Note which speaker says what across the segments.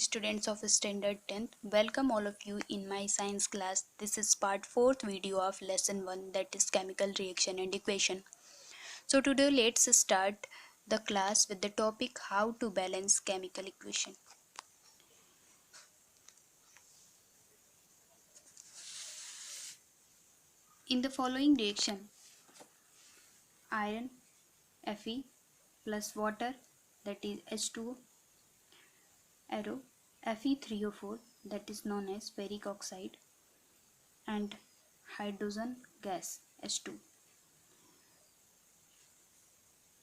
Speaker 1: students of standard 10th. Welcome all of you in my science class. This is part 4th video of lesson 1, that is chemical reaction and equation. So today let's start the class with the topic how to balance chemical equation. In the following reaction, iron Fe plus water, that is H2O, arrow Fe3O4, that is known as ferric oxide, and hydrogen gas H2.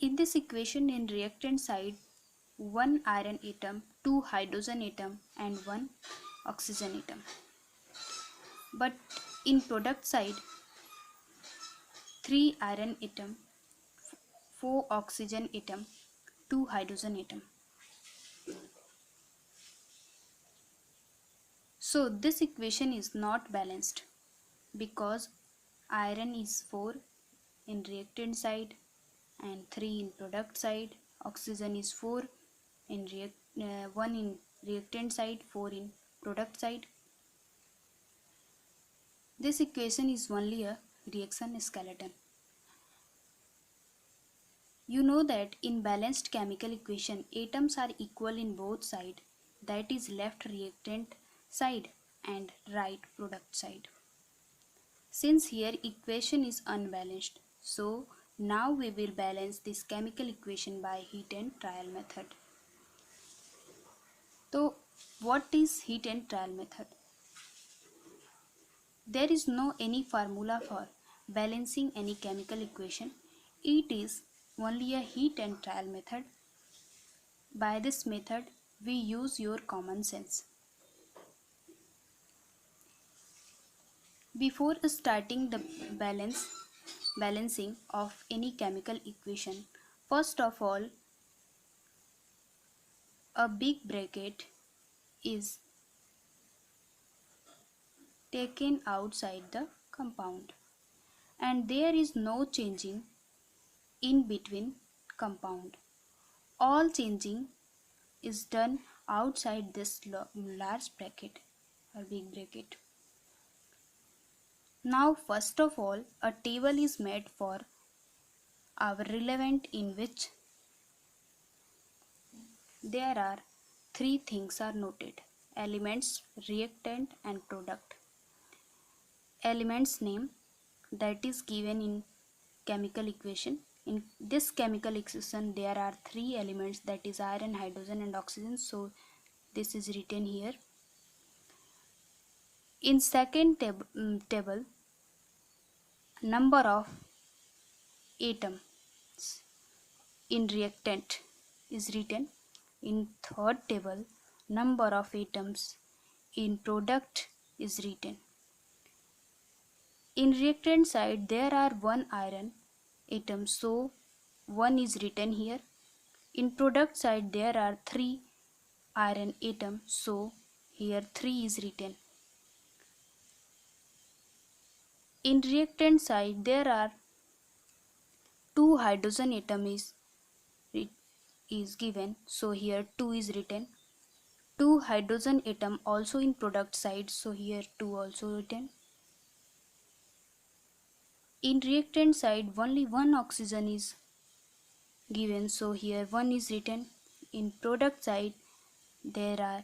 Speaker 1: In this equation, in reactant side, one iron atom, two hydrogen atom and one oxygen atom. But in product side, three iron atom, four oxygen atom, two hydrogen atom. So this equation is not balanced because iron is 4 in reactant side and 3 in product side. Oxygen is 4 in 1 in reactant side, 4 in product side. This equation is only a reaction skeleton. You know that in balanced chemical equation, atoms are equal in both sides, that is left reactant side and right product side. Since here equation is unbalanced, so now we will balance this chemical equation by heat and trial method. So what is heat and trial method? There is no any formula for balancing any chemical equation. It is only a heat and trial method. By this method, we use your common sense. Before starting the balancing of any chemical equation, first of all, a big bracket is taken outside the compound and there is no changing in between compound. All changing is done outside this large bracket or big bracket. Now first of all, a table is made for our relevant in which there are three things are noted: elements, reactant and product. Elements name that is given in chemical equation. In this chemical equation there are three elements, that is iron, hydrogen and oxygen, so this is written here. In second table, number of atoms in reactant is written. In third table, number of atoms in product is written. In reactant side there are one iron atom, so 1 is written here. In product side there are 3 iron atom, so here 3 is written. In reactant side there are 2 hydrogen atom is given, so here 2 is written. 2 hydrogen atom also in product side, so here 2 also written. In reactant side only one oxygen is given, so here 1 is written. In product side there are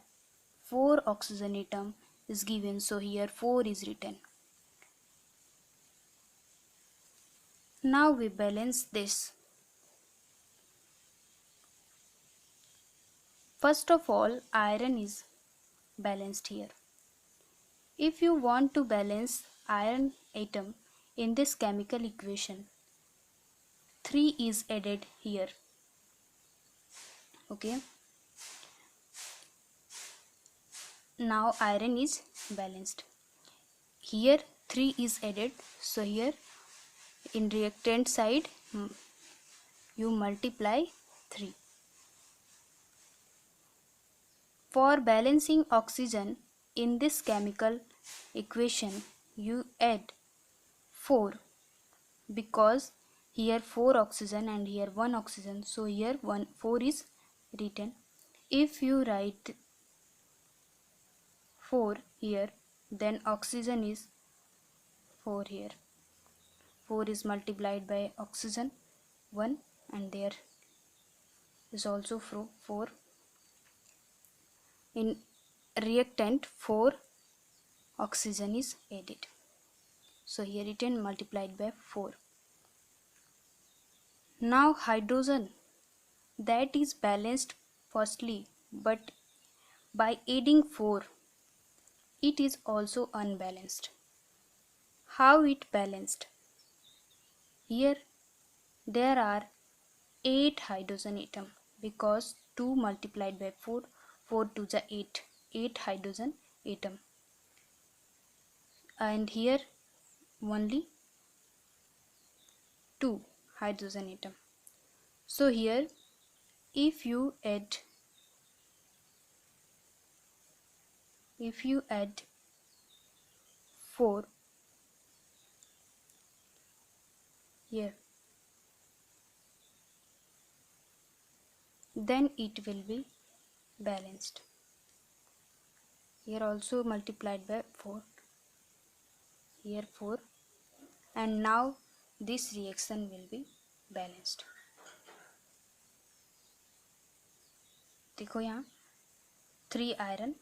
Speaker 1: 4 oxygen atom is given, so here 4 is written. Now we balance this. First of all, iron is balanced here. If you want to balance iron atom in this chemical equation, 3 is added here. Okay. Now iron is balanced. Here 3 is added, so here in reactant side you multiply 3. For balancing oxygen in this chemical equation you add 4 because here 4 oxygen and here 1 oxygen, so here 4 is written. If you write 4 here, then oxygen is 4 here. 4 is multiplied by oxygen 1, and there is also 4. In reactant 4 oxygen is added. So here it is multiplied by 4. Now hydrogen, that is balanced firstly, but by adding 4 it is also unbalanced. How it balanced? Here there are 8 hydrogen atom, because 2 multiplied by 4, 4 to the 8 hydrogen atom, and here only 2 hydrogen atom. So here if you add 4 here, then it will be balanced. Here also multiplied by 4, here 4, and now this reaction will be balanced. देखो यहाँ 3 iron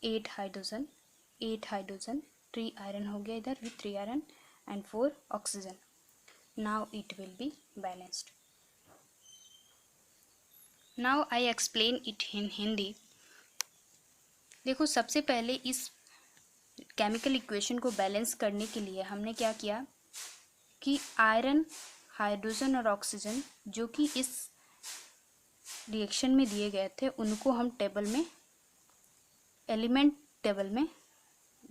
Speaker 1: 8 hydrogen 3 iron हो गया इधर with 3 iron and 4 oxygen. Now it will be balanced. Now I explain it in Hindi. देखो सबसे पहले इस chemical equation को बैलेंस करने के लिए हमने क्या किया कि आयरन, हाइड्रोजन और ऑक्सीजन जो कि इस रिएक्शन में दिए गए थे उनको हम टेबल में, एलिमेंट टेबल में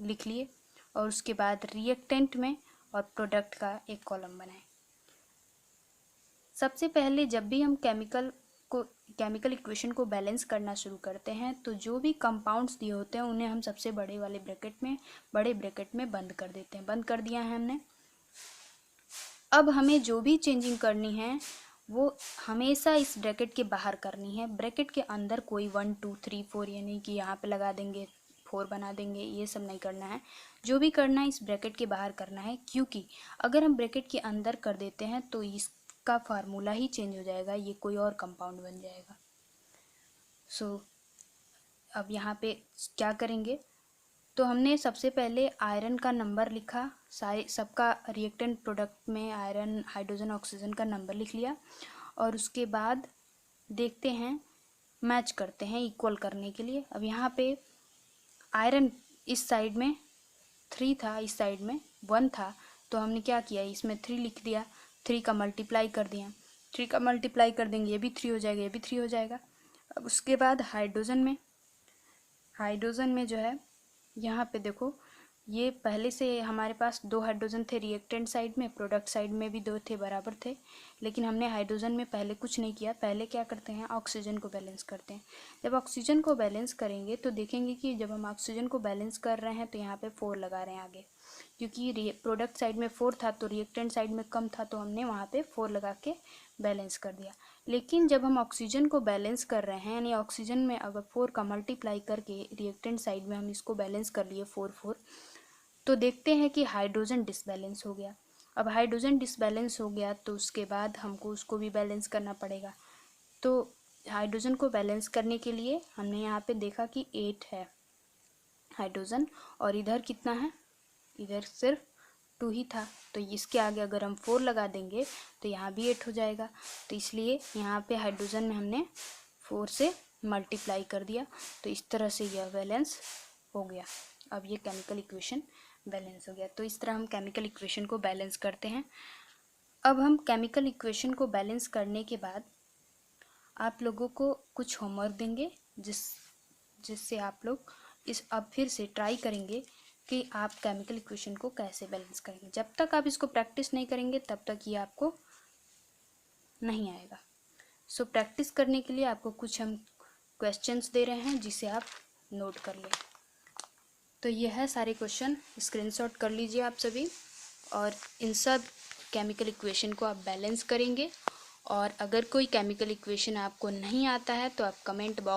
Speaker 1: लिख लिए, और उसके बाद रिएक्टेंट में और प्रोडक्ट का एक कॉलम बनाए। सबसे पहले जब भी हम केमिकल इक्वेशन को बैलेंस करना शुरू करते हैं तो जो भी कंपाउंड्स दिए होते हैं उन्हें हम सबसे बड़े ब्रैकेट में बंद कर देते हैं। बंद कर दिया है हमने। अब हमें जो भी चेंजिंग करनी है वो हमेशा इस ब्रैकेट के बाहर करनी है। ब्रैकेट के अंदर कोई 1 2 3 4 ये नहीं कि यहाँ पे लगा देंगे 4 बना देंगे, ये सब नहीं करना है। जो भी करना है इस ब्रैकेट के बाहर करना है, क्योंकि अगर हम ब्रैकेट के अंदर कर देते हैं तो इसका फार्मूला ही चेंज हो जाएगा, ये कोई और कंपाउंड बन जाएगा। अब यहाँ पे क्या करेंगे, तो हमने सबसे पहले आयरन का नंबर लिखा, सारे सबका रिएक्टेंट प्रोडक्ट में आयरन, हाइड्रोजन, ऑक्सीजन का नंबर लिख लिया, और उसके बाद देखते हैं, मैच करते हैं इक्वल करने के लिए। अब यहाँ पे आयरन इस साइड में 3 था, इस साइड में 1 था, तो हमने क्या किया, इसमें 3 लिख दिया, 3 का मल्टीप्लाई कर दिया। 3 का मल्टीप्लाई कर देंगे, ये भी 3 हो जाएगा, ये भी 3 हो जाएगा। अब उसके बाद हाइड्रोजन में जो है यहाँ पे देखो, ये पहले से हमारे पास 2 हाइड्रोजन थे रिएक्टेंट साइड में, प्रोडक्ट साइड में भी 2 थे, बराबर थे, लेकिन हमने हाइड्रोजन में पहले कुछ नहीं किया। पहले क्या करते हैं, ऑक्सीजन को बैलेंस करते हैं। जब ऑक्सीजन को बैलेंस करेंगे तो देखेंगे कि जब हम ऑक्सीजन को बैलेंस कर रहे हैं तो यहाँ पे 4 लगा रहे हैं आगे, क्योंकि प्रोडक्ट साइड में 4 था तो रिएक्टेंट साइड में कम था, तो हमने वहाँ पे 4 लगा के बैलेंस कर दिया। लेकिन जब हम ऑक्सीजन को बैलेंस कर रहे हैं, यानी ऑक्सीजन में अगर 4 का मल्टीप्लाई करके रिएक्टेंट साइड में हम इसको बैलेंस कर लिए 4, तो देखते हैं कि हाइड्रोजन डिसबैलेंस हो गया। अब हाइड्रोजन डिसबैलेंस हो गया तो उसके बाद हमको उसको भी बैलेंस करना पड़ेगा। तो हाइड्रोजन को बैलेंस करने के लिए हमने यहाँ पे देखा कि 8 है हाइड्रोजन, और इधर कितना है, इधर सिर्फ 2 ही था, तो इसके आगे अगर हम 4 लगा देंगे तो यहाँ भी 8 हो जाएगा। तो इसलिए यहाँ पे हाइड्रोजन में हमने 4 से मल्टीप्लाई कर दिया, तो इस तरह से यह बैलेंस हो गया। अब ये केमिकल इक्वेशन बैलेंस हो गया। तो इस तरह हम केमिकल इक्वेशन को बैलेंस करते हैं। अब हम केमिकल इक्वेशन को बैलेंस करने के बाद आप लोगों को कुछ होमवर्क देंगे, जिससे आप लोग अब फिर से ट्राई करेंगे कि आप केमिकल इक्वेशन को कैसे बैलेंस करेंगे। जब तक आप इसको प्रैक्टिस नहीं करेंगे तब तक ये आपको नहीं आएगा। सो प्रैक्टिस करने के लिए आपको कुछ हम क्वेश्चंस दे रहे हैं, जिसे आप नोट कर लें। तो ये है सारे क्वेश्चन, स्क्रीनशॉट कर लीजिए आप सभी, और इन सब केमिकल इक्वेशन को आप बैलेंस करेंगे। और अगर कोई केमिकल इक्वेशन आपको नहीं आता है तो आप कमेंट बॉक्स